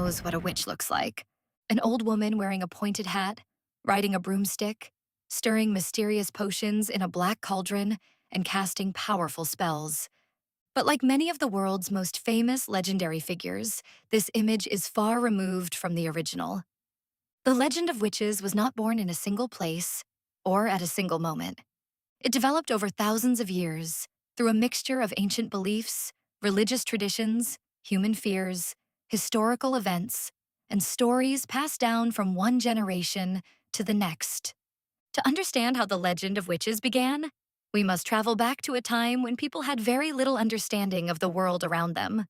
knows what a witch looks like. An old woman wearing a pointed hat, riding a broomstick, stirring mysterious potions in a black cauldron, and casting powerful spells. But like many of the world's most famous legendary figures, this image is far removed from the original. The legend of witches was not born in a single place or at a single moment. It developed over thousands of years through a mixture of ancient beliefs, religious traditions, human fears, historical events, and stories passed down from one generation to the next. To understand how the legend of witches began, we must travel back to a time when people had very little understanding of the world around them.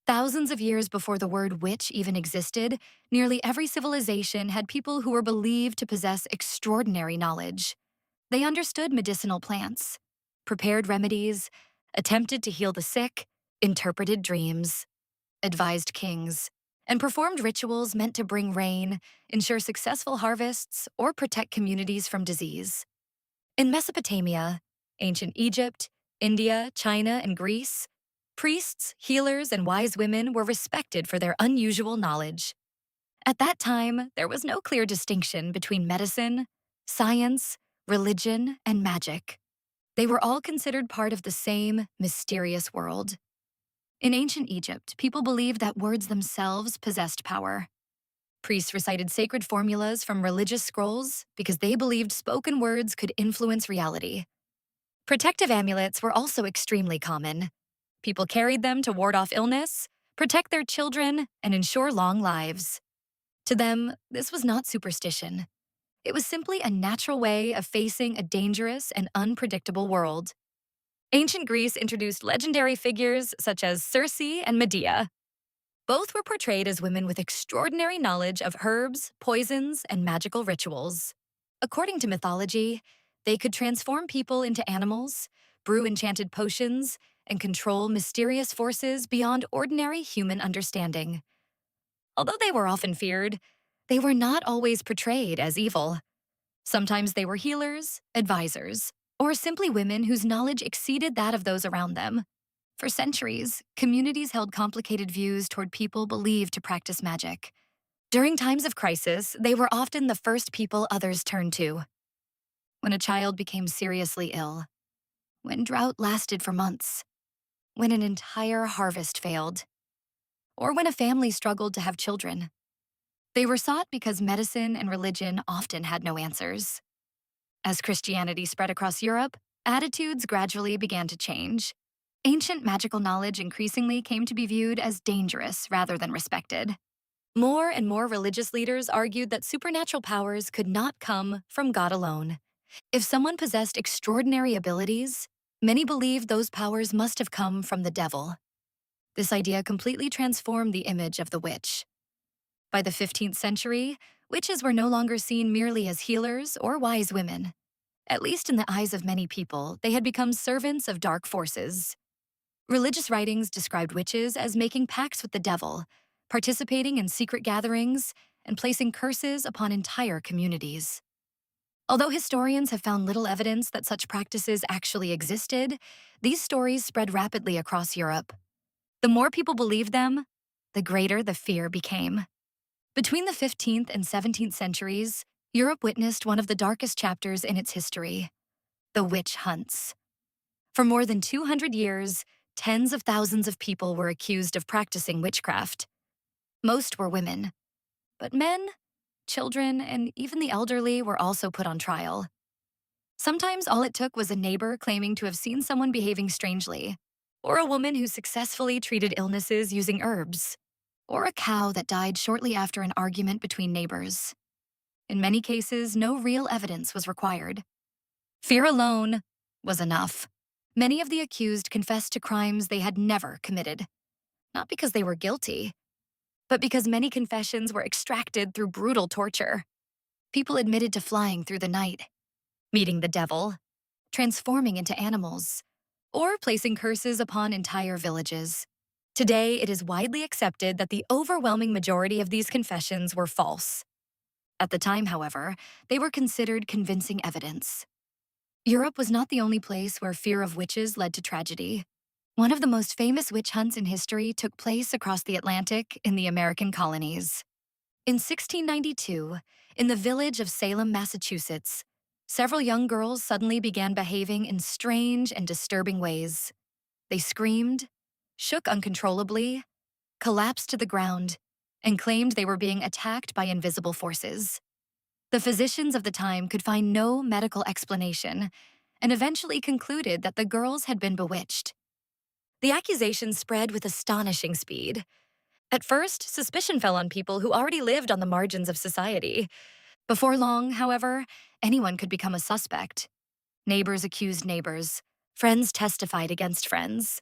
Thousands of years before the word witch even existed, nearly every civilization had people who were believed to possess extraordinary knowledge. They understood medicinal plants, prepared remedies, attempted to heal the sick, interpreted dreams, advised kings, and performed rituals meant to bring rain, ensure successful harvests, or protect communities from disease. In Mesopotamia, ancient Egypt, India, China, and Greece, priests, healers, and wise women were respected for their unusual knowledge. At that time, there was no clear distinction between medicine, science, religion, and magic. They were all considered part of the same mysterious world. In ancient Egypt, people believed that words themselves possessed power. Priests recited sacred formulas from religious scrolls because they believed spoken words could influence reality. Protective amulets were also extremely common. People carried them to ward off illness, protect their children, and ensure long lives. To them, this was not superstition. It was simply a natural way of facing a dangerous and unpredictable world. Ancient Greece introduced legendary figures such as Circe and Medea. Both were portrayed as women with extraordinary knowledge of herbs, poisons, and magical rituals. According to mythology, they could transform people into animals, brew enchanted potions, and control mysterious forces beyond ordinary human understanding. Although they were often feared, they were not always portrayed as evil. Sometimes they were healers, advisors, or simply women whose knowledge exceeded that of those around them. For centuries, communities held complicated views toward people believed to practice magic. During times of crisis, they were often the first people others turned to. When a child became seriously ill, when drought lasted for months, when an entire harvest failed, or when a family struggled to have children. They were sought because medicine and religion often had no answers. As Christianity spread across Europe, attitudes gradually began to change. Ancient magical knowledge increasingly came to be viewed as dangerous rather than respected. More and more religious leaders argued that supernatural powers could not come from God alone. If someone possessed extraordinary abilities, many believed those powers must have come from the devil. This idea completely transformed the image of the witch. By the 15th century, witches were no longer seen merely as healers or wise women. At least in the eyes of many people, they had become servants of dark forces. Religious writings described witches as making pacts with the devil, participating in secret gatherings, and placing curses upon entire communities. Although historians have found little evidence that such practices actually existed, these stories spread rapidly across Europe. The more people believed them, the greater the fear became. Between the 15th and 17th centuries, Europe witnessed one of the darkest chapters in its history: the witch hunts. For more than 200 years, tens of thousands of people were accused of practicing witchcraft. Most were women, but men, children, and even the elderly were also put on trial. Sometimes all it took was a neighbor claiming to have seen someone behaving strangely, or a woman who successfully treated illnesses using herbs, or a cow that died shortly after an argument between neighbors. In many cases, no real evidence was required. Fear alone was enough. Many of the accused confessed to crimes they had never committed, not because they were guilty, but because many confessions were extracted through brutal torture. People admitted to flying through the night, meeting the devil, transforming into animals, or placing curses upon entire villages. Today, it is widely accepted that the overwhelming majority of these confessions were false. At the time, however, they were considered convincing evidence. Europe was not the only place where fear of witches led to tragedy. One of the most famous witch hunts in history took place across the Atlantic in the American colonies. In 1692, in the village of Salem, Massachusetts, several young girls suddenly began behaving in strange and disturbing ways. They screamed, shook uncontrollably, collapsed to the ground, and claimed they were being attacked by invisible forces. The physicians of the time could find no medical explanation and eventually concluded that the girls had been bewitched. The accusations spread with astonishing speed. At first, suspicion fell on people who already lived on the margins of society. Before long, however, anyone could become a suspect. Neighbors accused neighbors. Friends testified against friends.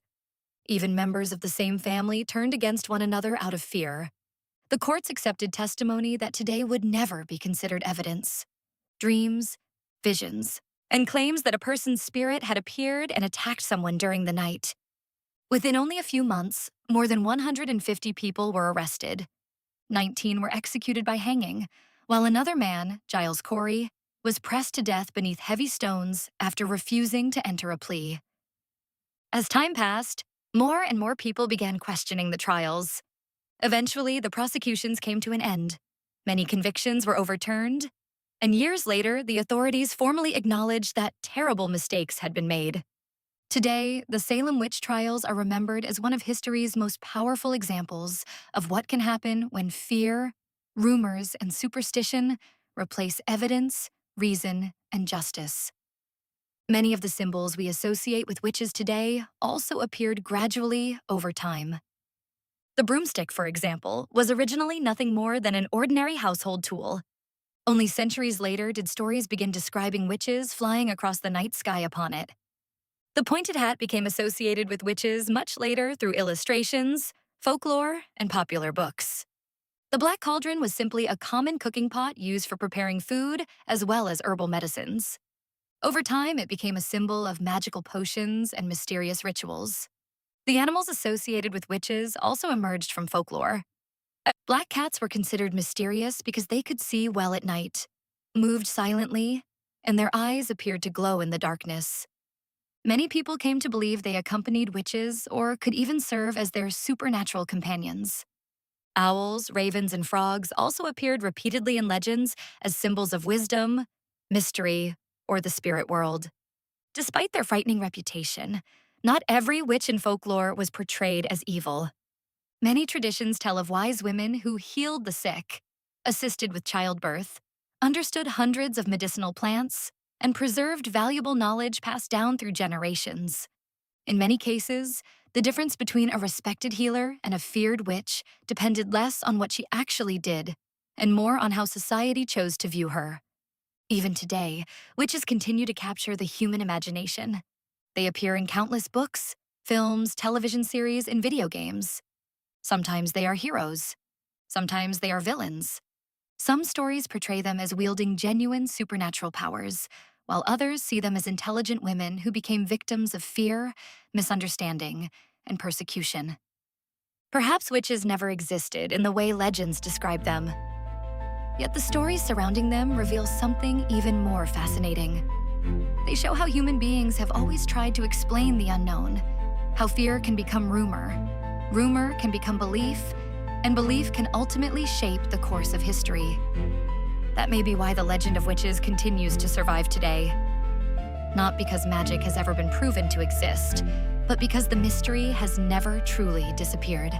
Even members of the same family turned against one another out of fear. The courts accepted testimony that today would never be considered evidence. Dreams, visions, and claims that a person's spirit had appeared and attacked someone during the night. Within only a few months, more than 150 people were arrested. 19 were executed by hanging, while another man, Giles Corey, was pressed to death beneath heavy stones after refusing to enter a plea. As time passed, more and more people began questioning the trials. Eventually, the prosecutions came to an end. Many convictions were overturned, and years later, the authorities formally acknowledged that terrible mistakes had been made. Today, the Salem witch trials are remembered as one of history's most powerful examples of what can happen when fear, rumors, and superstition replace evidence, reason, and justice. Many of the symbols we associate with witches today also appeared gradually over time. The broomstick, for example, was originally nothing more than an ordinary household tool. Only centuries later did stories begin describing witches flying across the night sky upon it. The pointed hat became associated with witches much later through illustrations, folklore, and popular books. The black cauldron was simply a common cooking pot used for preparing food as well as herbal medicines. Over time, it became a symbol of magical potions and mysterious rituals. The animals associated with witches also emerged from folklore. Black cats were considered mysterious because they could see well at night, moved silently, and their eyes appeared to glow in the darkness. Many people came to believe they accompanied witches or could even serve as their supernatural companions. Owls, ravens, and frogs also appeared repeatedly in legends as symbols of wisdom, mystery, or the spirit world. Despite their frightening reputation, not every witch in folklore was portrayed as evil. Many traditions tell of wise women who healed the sick, assisted with childbirth, understood hundreds of medicinal plants, and preserved valuable knowledge passed down through generations. In many cases, the difference between a respected healer and a feared witch depended less on what she actually did and more on how society chose to view her. Even today, witches continue to capture the human imagination. They appear in countless books, films, television series, and video games. Sometimes they are heroes. Sometimes they are villains. Some stories portray them as wielding genuine supernatural powers, while others see them as intelligent women who became victims of fear, misunderstanding, and persecution. Perhaps witches never existed in the way legends describe them. Yet the stories surrounding them reveal something even more fascinating. They show how human beings have always tried to explain the unknown, how fear can become rumor, rumor can become belief, and belief can ultimately shape the course of history. That may be why the legend of witches continues to survive today. Not because magic has ever been proven to exist, but because the mystery has never truly disappeared.